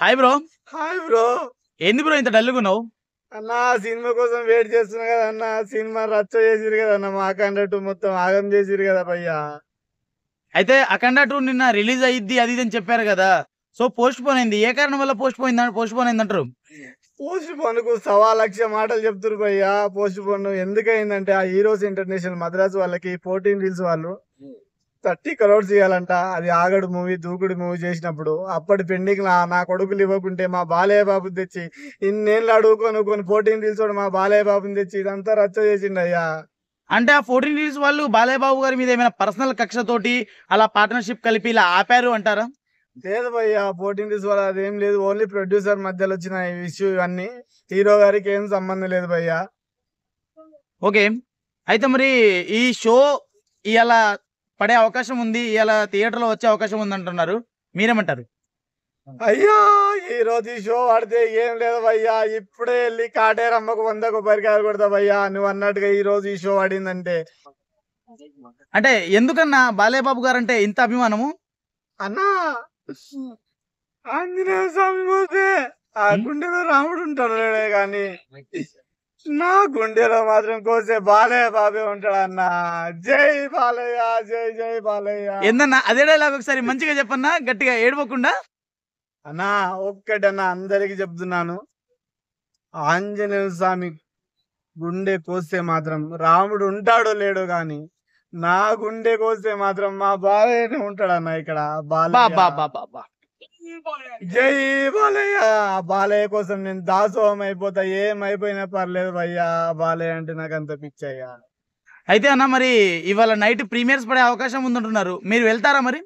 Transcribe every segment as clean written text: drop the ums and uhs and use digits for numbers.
Hi bro. Hi bro. ఏంది bro ఇంత డల్లుగున్నావు? అన్నా సినిమా కోసం వెయిట్ చేస్తున్నా కదా అన్న. సినిమా రచ్చ చేసిరు కదా అన్న, మా కండట్టు మొత్తం ఆగం చేసిరు కదా భయ్యా. అయితే అఖండ 2 నిన్న రిలీజ్ అయ్యిద్ది అది ఇది అని చెప్పారు కదా. సో పోస్ట్ పోన్ అయింది. ఏ కారణం వల్ల పోస్ట్ పోన్ అయిందంటారు? పోస్ట్ పోన్ కు 1,00,000 మాటలు చెప్తురు భయ్యా. పోస్ట్ పోన్ ఎందుకయిందంటే ఆ హీరోస్ ఇంటర్నేషనల్ మద్రాస్ వాళ్ళకి 14 రీల్స్ వాళ్ళు 30 crores ఇవ్వాలంట. అది ఆగడు మూవీ దూకుడు మూవీ చేసినప్పుడు అప్పటి పెండింగ్ నా కొడుకులు ఇవ్వకుంటే మా బాలయ్య బాబుని తెచ్చి ఇన్నేళ్ళు అడుగుకొని 14 రీల్స్ మా బాలయ్య బాబుని తెచ్చి ఇదంతా రచ్చ చేసిండయ్యా. అంటే ఆ 14 రీల్స్ వాళ్ళు బాలయ్య బాబు గారి మీద ఏమైనా పర్సనల్ కక్షతోటి అలా పార్ట్నర్షిప్ కలిపి ఇలా ఆపారు అంటారా? లేదు భయ్యా, 14 రీల్స్ వల్ల అదేం లేదు. ఓన్లీ ప్రొడ్యూసర్ మధ్యలో వచ్చిన ఇష్యూ ఇవన్నీ. హీరో గారికి ఏం సంబంధం లేదు భయ్యా. ఓకే. అయితే మరి ఈ షో ఇవాళ పడే అవకాశం ఉంది, ఇవాళ థియేటర్లో వచ్చే అవకాశం ఉంది అంటున్నారు, మీరేమంటారు? అయ్యా ఈ రోజు ఈ షో ఆడితే ఏం లేదు భయ్యా. ఇప్పుడే వెళ్ళి కాటేరమ్మకు 100 కొబ్బరికాయలు కొడతా భయ్యా. నువ్వు అన్నట్టుగా ఈ రోజు ఈ షో ఆడిందంటే. అంటే ఎందుకన్నా బాలయ్య బాబు గారు అంటే ఇంత అభిమానము? అన్నా ఆంజనేయ స్వామి పోతే ఆ గుండెలో రాముడు ఉంటాడు కానీ నా గుండెలో మాత్రం కోసే బాలయ్య బాబే ఉంటాడు అన్న. జై బాలయ్య, జై జై బాలయ్య. ఏందన్నా అదే డైలాగ్ ఒకసారి మంచిగా చెప్పన్నా, గట్టిగా ఏడవకుండా. అన్నా ఒక్కటన్నా అందరికి చెప్తున్నాను, ఆంజనేయ స్వామి గుండె కోస్తే మాత్రం రాముడు ఉంటాడో లేడో గాని నా గుండె కోస్తే మాత్రం మా బాలయ్యనే ఉంటాడన్న. ఇక్కడ బాలయ్య, జై బాలయ్య. బాలయ్య కోసం నేను దాసోహం అయిపోతా, ఏమైపోయినా పర్లేదు భయ్యా. బాలయ్య అంటే నాకు అంత పిచ్చయ్యా. అయితే అన్న మరి ఇవాళ నైట్ ప్రీమియర్స్ పడే అవకాశం ఉందంటున్నారు, మీరు వెళ్తారా మరి?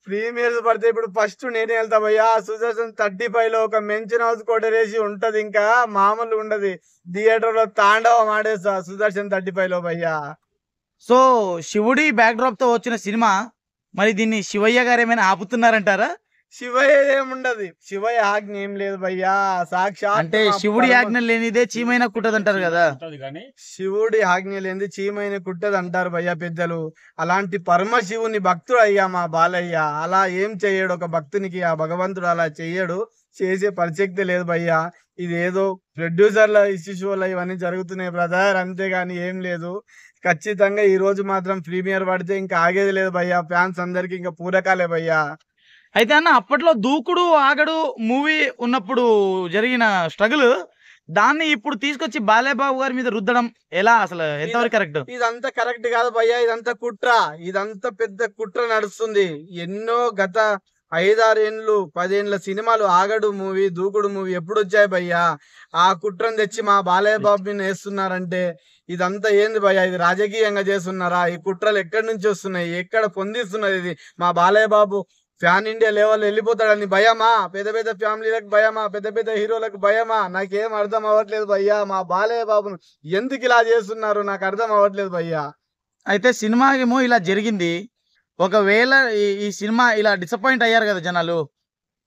ప్రీమియర్స్ పడితే ఇప్పుడు ఫస్ట్ నేనే వెళ్తా భయ్యా. సుదర్శన్ 35 లో ఒక మెన్షన్ హౌస్ కొట్టరేసి ఉంటది, ఇంకా మామూలు ఉండదు. థియేటర్ లో తాండవం ఆడేస్తా సుదర్శన్ 35 లో భయ్యా. సో శివుడి బ్యాక్డ్రాప్ తో వచ్చిన సినిమా, మరి దీన్ని శివయ్య గారు ఏమైనా ఆపుతున్నారంటారా? శివయ్య ఏముండదు, శివయ్య ఆజ్ఞ ఏం లేదు భయ్యా. సాక్షాత్ అంటే శివుడి ఆజ్ఞ లేనిదే చీమైనా కుట్టదంటారు కదా. శివుడి ఆజ్ఞ లేనిది చీమైన కుట్టదు అంటారు భయ్యా పెద్దలు. అలాంటి పరమశివుని భక్తుడు అయ్యా మా బాలయ్య. అలా ఏం చెయ్యడు ఒక భక్తునికి, ఆ భగవంతుడు అలా చెయ్యడు, చేసే పరిశక్తి లేదు భయ్యా. ఇది ఏదో ప్రొడ్యూసర్ల ఇష్యూస్ వల్ల ఇవన్నీ జరుగుతున్నాయి బ్రదర్, అంతేగాని ఏం లేదు. ఖచ్చితంగా ఈ రోజు మాత్రం ప్రీమియర్ పడితే ఇంకా ఆగేది లేదు భయ్యా. ఫ్యాన్స్ అందరికి ఇంకా పూరకాలే భయ్యా. అయితే అన్న అప్పట్లో దూకుడు ఆగడు మూవీ ఉన్నప్పుడు జరిగిన స్ట్రగుల్, దాన్ని ఇప్పుడు తీసుకొచ్చి బాలయ్య బాబు గారి మీద రుద్దడం ఎలా, అసలు ఎంతవరకు కరెక్ట్? ఇదంతా కరెక్ట్ కాదు భయ్యా. ఇదంతా కుట్ర, ఇదంతా పెద్ద కుట్ర నడుస్తుంది. ఎన్నో గత 5-6 ఏళ్ళు 10 ఏళ్ళ సినిమాలు ఆగడు మూవీ దూకుడు మూవీ ఎప్పుడు వచ్చాయి భయ్యా. ఆ కుట్రను తెచ్చి మా బాలయ్య బాబు మీద వేస్తున్నారంటే ఇదంతా ఏంది భయ్యా? ఇది రాజకీయంగా చేస్తున్నారా? ఈ కుట్రలు ఎక్కడి నుంచి వస్తున్నాయి, ఎక్కడ పొందిస్తున్నది ఇది? మా Balayya Babu fan India level వెళ్ళిపోతాడని భయమా? పెద్ద పెద్ద ఫ్యామిలీలకు భయమా? పెద్ద పెద్ద హీరోలకు భయమా? నాకేం అర్థం అవ్వట్లేదు భయ్యా. మా బాలయ్య బాబును ఎందుకు ఇలా చేస్తున్నారు నాకు అర్థం అవ్వట్లేదు భయ్యా. అయితే సినిమా ఏమో ఇలా జరిగింది, ఒకవేళ ఈ సినిమా ఇలా డిసప్పాయింట్ అయ్యారు కదా జనాలు,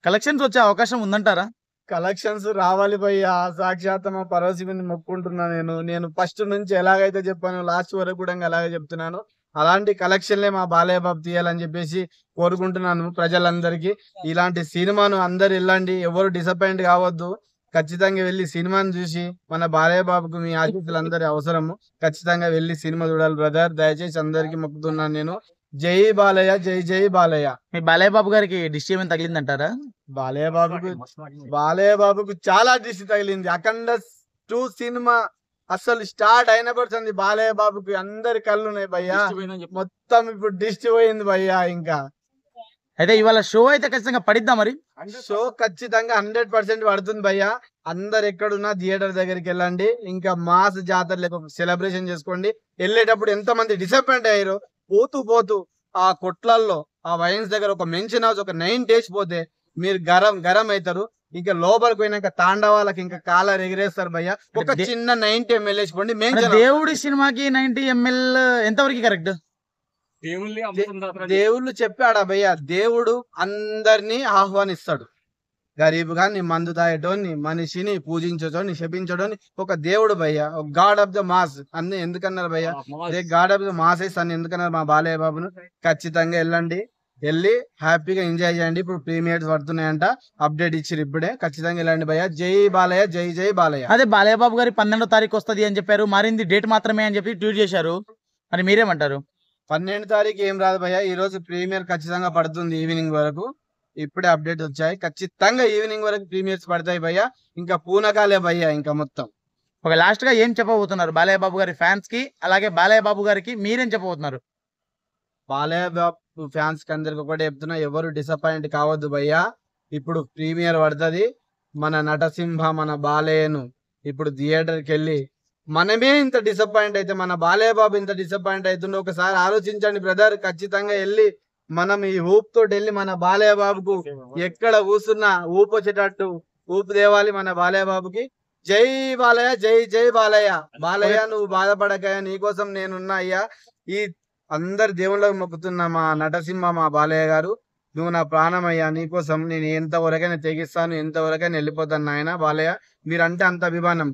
కలెక్షన్స్ వచ్చే అవకాశం ఉందంటారా? కలెక్షన్స్ రావాలి భయ్యా. సాక్షాత్ మా పరవశివుని మొక్కుంటున్నా. నేను ఫస్ట్ నుంచి ఎలాగైతే చెప్పాను లాస్ట్ వరకు కూడా అలాగే చెప్తున్నాను. అలాంటి కలెక్షన్లే మా బాలయ్య బాబు తీయాలని చెప్పేసి కోరుకుంటున్నాను ప్రజలందరికీ. ఇలాంటి సినిమాను అందరు వెళ్ళండి, ఎవరు డిసప్పాయింట్ కావద్దు. ఖచ్చితంగా వెళ్ళి సినిమాను చూసి మన బాలయ్య బాబుకు మీ ఆశీస్సులు అందరి అవసరము. ఖచ్చితంగా వెళ్ళి సినిమా చూడాలి బ్రదర్, దయచేసి అందరికి మొక్కుతున్నాను నేను. జై బాలయ్య, జై జై బాలయ్య. మీ బాలయ్య బాబు గారికి డిష్ ఏమైనా తగిలిందంటారా? బాలయ్య బాబుకు చాలా దిష్టి తగిలింది. అఖండ 2 సినిమా అసలు స్టార్ట్ అయినప్పుడు బాలయ్య బాబుకి అందరి కళ్ళు ఉన్నాయి భయ్యా. మొత్తం ఇప్పుడు దిష్టి పోయింది భయ్యా. ఇంకా అయితే ఇవాళ షో అయితే ఖచ్చితంగా పడిద్దా మరి? షో ఖచ్చితంగా 100% పడుతుంది భయ్యా. అందరు ఎక్కడున్నా థియేటర్ దగ్గరికి వెళ్ళండి. ఇంకా మాస్ జాతర సెలబ్రేషన్ చేసుకోండి. వెళ్ళేటప్పుడు ఎంత మంది డిసప్పాయింట్ అయ్యారు. పోతూ ఆ కొట్లల్లో ఆ వైన్స్ దగ్గర ఒక మెన్షన్ హౌస్ ఒక 9 days పోతే మీరు గరం అవుతారు. ఇంకా లోపలికి పోయినాక తాండవాళ్ళకి ఇంకా కాలర్ ఎగిరేస్తారు భయ్యా. ఒక చిన్న 90 ml వేసుకోండి. దేవుడి సినిమాకి 90 ml ఎంతవరకు కరెక్ట్? దేవుళ్ళు చెప్పాడా భయ్యా? దేవుడు అందరినీ ఆహ్వానిస్తాడు. గరీబ్ గాని, మందు తాగేటోని, మనిషిని పూజించటోని, శపించటోని ఒక దేవుడు భయ్యా. ఒక గాడ్ ఆఫ్ ద మాస్ అన్ని ఎందుకన్నారు భయ్యా? గాడ్ ఆఫ్ ద మాసెస్ అని ఎందుకన్నారు మా బాలయ్య బాబును. ఖచ్చితంగా వెళ్ళండి. వెళ్ళి హ్యాపీగా ఎంజాయ్ చేయండి. ఇప్పుడు ప్రీమియర్స్ పడుతున్నాయంట, అప్డేట్ ఇచ్చిరు ఇప్పుడే. ఖచ్చితంగా వెళ్ళండి భయ్య. జై బాలయ్య, జై జై బాలయ్య. అదే బాలయ్య బాబు గారి 12వ తారీఖు వస్తది అని చెప్పారు. మారింది డేట్ మాత్రమే అని చెప్పి ట్వీట్ చేశారు. మరి మీరేమంటారు? 12 తారీఖు ఏం రాదు భయ్య. ఈ రోజు ప్రీమియర్ ఖచ్చితంగా పడుతుంది ఈవినింగ్ వరకు. ఇప్పుడే అప్డేట్ వచ్చాయి. ఖచ్చితంగా ఈవినింగ్ వరకు ప్రీమియర్స్ పడతాయి భయ్య. ఇంకా పూనకాలే భయ్య ఇంకా మొత్తం. ఒక లాస్ట్ గా ఏం చెప్పబోతున్నారు బాలయ్య బాబు గారి ఫ్యాన్స్ కి, అలాగే బాలయ్య బాబు గారికి మీరేం చెప్పబోతున్నారు? బాలయ్య బాబు ఫ్యాన్స్ కి అందరికి ఒకటే చెప్తున్నా, ఎవరు డిసప్పాయింట్ కావద్దు భయ్యా. ఇప్పుడు ప్రీమియర్ పడుతుంది. మన నటసింహ మన బాలయ్యను ఇప్పుడు థియేటర్కి వెళ్ళి మనమే ఇంత డిసప్పాయింట్ అయితే మన బాలయ్య బాబు ఇంత డిసప్పాయింట్ అవుతుందో ఒకసారి ఆలోచించండి బ్రదర్. ఖచ్చితంగా వెళ్ళి మనం ఈ ఊపు తోటి వెళ్ళి మన బాలయ్య బాబుకు ఎక్కడ కూసున్నా ఊపు వచ్చేటట్టు ఊపు తేవాలి మన బాలయ్య బాబుకి. జై బాలయ్య, జై జై బాలయ్య. బాలయ్య నువ్వు బాధపడకయ్యా, నీకోసం నేనున్నా అయ్యా. ఈ అందరి దేవుళ్ళకి మొక్కుతున్నా మా నటసింహ మా బాలయ్య గారు, నువ్వు నా ప్రాణం అయ్యా. నీకోసం నేను ఎంతవరకైనా తెగిస్తాను, ఎంతవరకైనా వెళ్ళిపోతాను నాయన బాలయ్య. మీరంటే అంత అభిమానం.